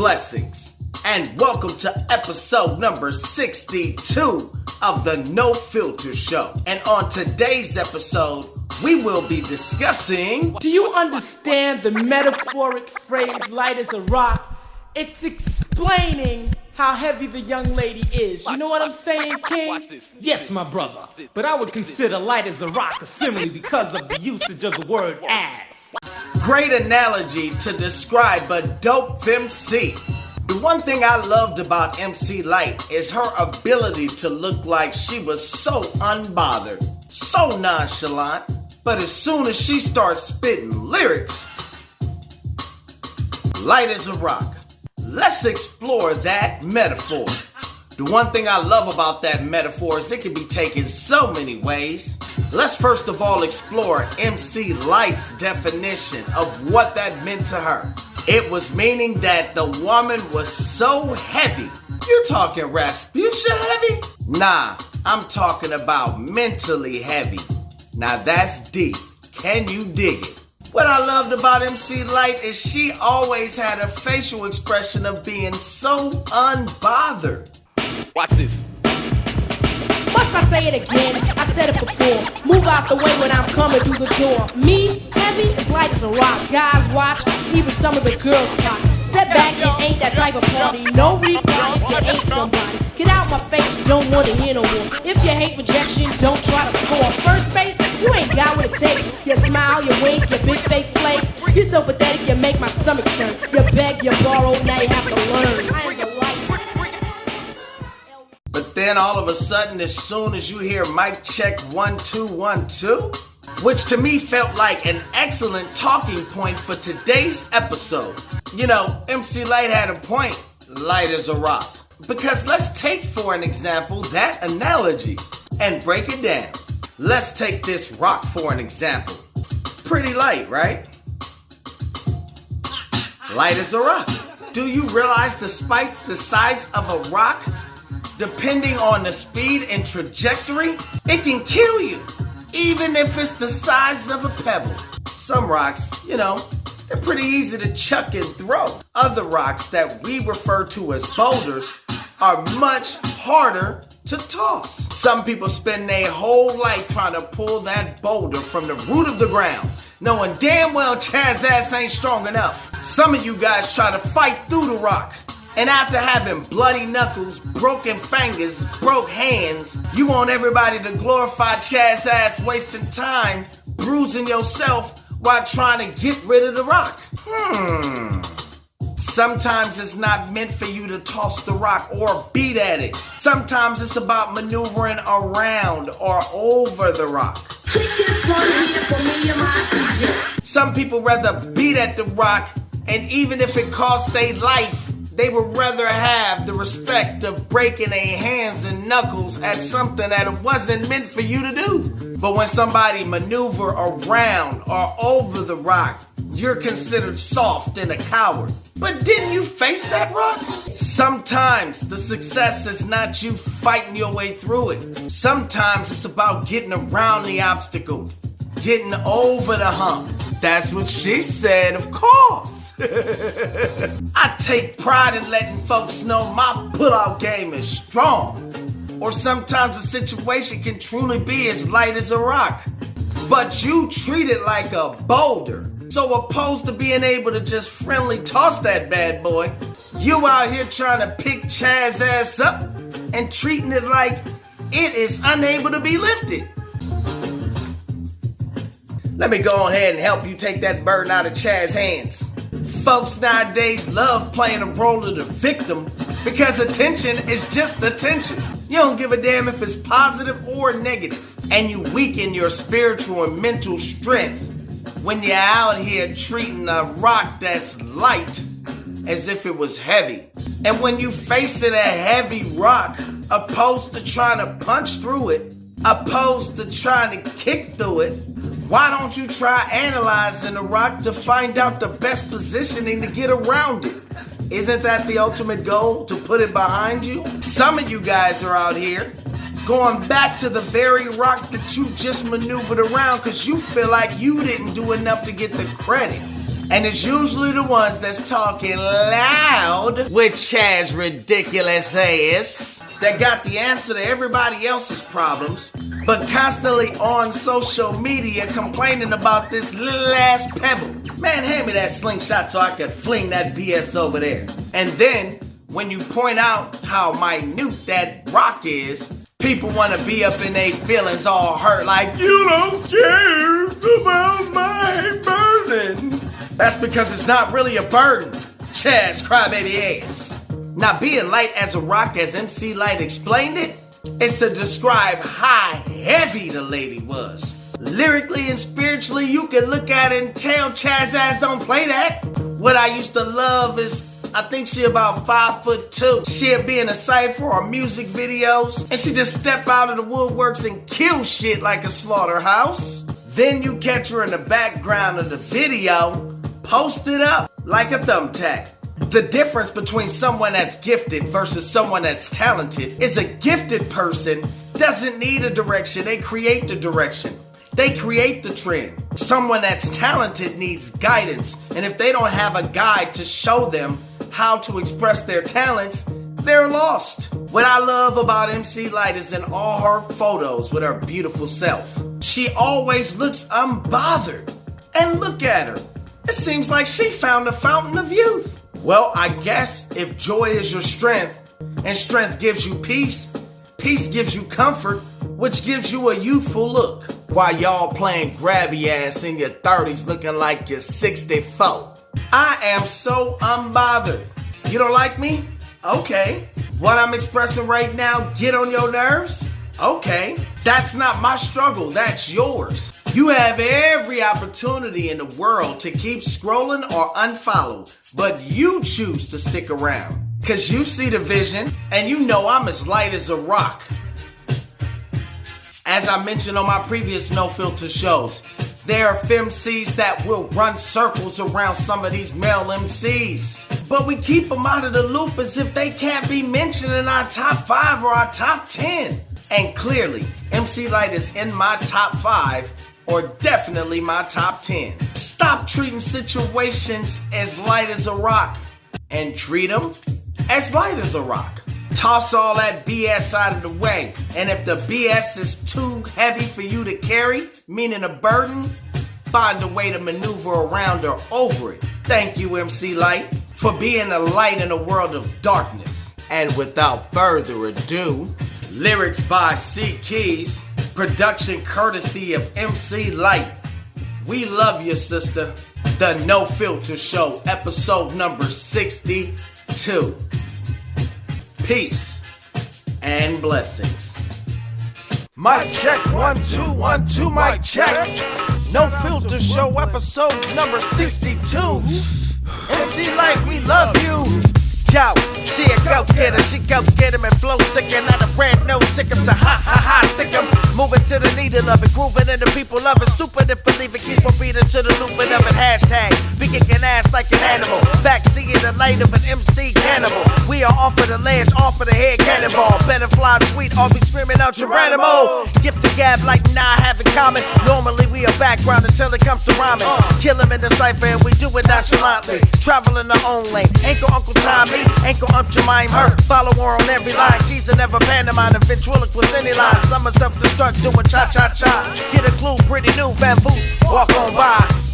blessings, and welcome to episode number 62 of the No Filter Show. And on today's episode, we will be discussing... Do you understand the metaphoric phrase light as a rock? It's explaining how heavy the young lady is. You know what I'm saying, King? Watch this. Yes, my brother. But I would consider light as a rock a simile because of the usage of the word as. Great analogy to describe a dope MC. The one thing I loved about MC Light is her ability to look like she was so unbothered, so nonchalant, but as soon as she starts spitting lyrics, light as a rock. Let's explore that metaphor. The one thing I love about that metaphor is it can be taken so many ways. Let's first of all explore MC Light's definition of what that meant to her. It was meaning that the woman was so heavy. You're talking Rasputia heavy? Nah, I'm talking about mentally heavy. Now that's deep. Can you dig it? What I loved about MC Light is she always had a facial expression of being so unbothered. Watch this. Must I say it again? I said it before. Move out the way when I'm coming through the door. Me, heavy, as light as a rock. Guys watch, even some of the girls clock. Step back, it ain't that type of party. No reply if you ain't somebody. Get out my face, don't want to hear no more. If you hate rejection, don't try to score. First base, you ain't got what it takes. You smile, you wink, you big fake flake. You're so pathetic, you make my stomach turn. You beg, you borrow, now you have to learn. I am the light. But then all of a sudden, as soon as you hear mic check 1 2 1 2, which to me felt like an excellent talking point for today's episode. You know, MC Light had a point, light as a rock. Because let's take for an example that analogy and break it down. Let's take this rock for an example. Pretty light, right? Light as a rock. Do you realize despite the size of a rock, depending on the speed and trajectory, it can kill you, even if it's the size of a pebble. Some rocks, you know, they're pretty easy to chuck and throw. Other rocks that we refer to as boulders are much harder to toss. Some people spend their whole life trying to pull that boulder from the root of the ground, knowing damn well Chaz's ass ain't strong enough. Some of you guys try to fight through the rock, and after having bloody knuckles, broken fingers, broke hands, you want everybody to glorify Chaz's ass wasting time bruising yourself while trying to get rid of the rock. Sometimes it's not meant for you to toss the rock or beat at it. Sometimes it's about maneuvering around or over the rock. Keep this one here for me and my DJ. Some people rather beat at the rock, and even if it costs their life, they would rather have the respect of breaking their hands and knuckles at something that it wasn't meant for you to do. But when somebody maneuver around or over the rock, you're considered soft and a coward. But didn't you face that rock? Sometimes the success is not you fighting your way through it. Sometimes it's about getting around the obstacle, getting over the hump. That's what she said, of course. I take pride in letting folks know my pull-out game is strong. Or sometimes a situation can truly be as light as a rock, but you treat it like a boulder. So opposed to being able to just friendly toss that bad boy, you out here trying to pick Chaz's ass up and treating it like it is unable to be lifted. Let me go ahead and help you take that burden out of Chaz's hands. Folks nowadays love playing a role of the victim because attention is just attention. You don't give a damn if it's positive or negative. And you weaken your spiritual and mental strength when you're out here treating a rock that's light as if it was heavy. And when you facing a heavy rock, opposed to trying to punch through it, opposed to trying to kick through it, why don't you try analyzing the rock to find out the best positioning to get around it? Isn't that the ultimate goal, to put it behind you? Some of you guys are out here going back to the very rock that you just maneuvered around because you feel like you didn't do enough to get the credit. And it's usually the ones that's talking loud with Chaz's ridiculous ass that got the answer to everybody else's problems, but constantly on social media complaining about this little ass pebble. Man, hand me that slingshot so I could fling that BS over there. And then, when you point out how minute that rock is, people want to be up in their feelings all hurt like, you don't care about my burden. That's because it's not really a burden. Chaz crybaby ass. Now, being light as a rock, as MC Light explained it, is to describe how heavy the lady was. Lyrically and spiritually, you can look at it and tell Chaz ass don't play that. What I used to love is, I think she about 5'2". She'd be in a cypher or music videos, and she just step out of the woodworks and kill shit like a slaughterhouse. Then you catch her in the background of the video, posted up like a thumbtack. The difference between someone that's gifted versus someone that's talented is a gifted person doesn't need a direction, they create the direction. They create the trend. Someone that's talented needs guidance, and if they don't have a guide to show them how to express their talents, they're lost. What I love about MC Light is in all her photos with her beautiful self, she always looks unbothered. And look at her. It seems like she found a fountain of youth. Well, I guess if joy is your strength, and strength gives you peace, peace gives you comfort, which gives you a youthful look. While y'all playing grabby ass in your 30s looking like you're 64. I am so unbothered. You don't like me? Okay. What I'm expressing right now get on your nerves? Okay. That's not my struggle, that's yours. You have every opportunity in the world to keep scrolling or unfollow, but you choose to stick around. Cause you see the vision, and you know I'm as light as a rock. As I mentioned on my previous No Filter shows, there are FemCs that will run circles around some of these male MCs. But we keep them out of the loop as if they can't be mentioned in our top 5 or our top 10. And clearly, MC Light is in my top 5 or definitely my top 10. Stop treating situations as light as a rock and treat them as light as a rock. Toss all that BS out of the way. And if the BS is too heavy for you to carry, meaning a burden, find a way to maneuver around or over it. Thank you, MC Light, for being a light in a world of darkness. And without further ado, lyrics by C Keys, production courtesy of MC Light. We love you, sister. The No Filter Show, episode number 62. Peace and blessings. Mic check, 1 2 1 2. Mic check. No Filter Show, episode number 62. MC Light, we love you. Yo, she a go-getter, she go get him and flow sicker. Not a brand no sick him to ha stick him. Moving to the needle of it, grooving and the people love it. Stupid if believe it, keeps on beating to the looping of it. Hashtag, be kicking ass like an animal. Back seeing the light of an MC cannibal. We are off of the ledge, off of the head cannonball. Better fly tweet or be screaming out Geronimo. Gift the gab like nah have in common. Normally we are background until it comes to rhyming. Kill him in the cypher and we do it nonchalantly. Traveling our own lane, ankle Uncle Tommy. Ankle up to mime her, follow her on every line. Keys are never pantomime, a ventriloquist any line. Some are self-destruct, doing cha-cha-cha. Get a clue, pretty new, Van Voos, walk on by.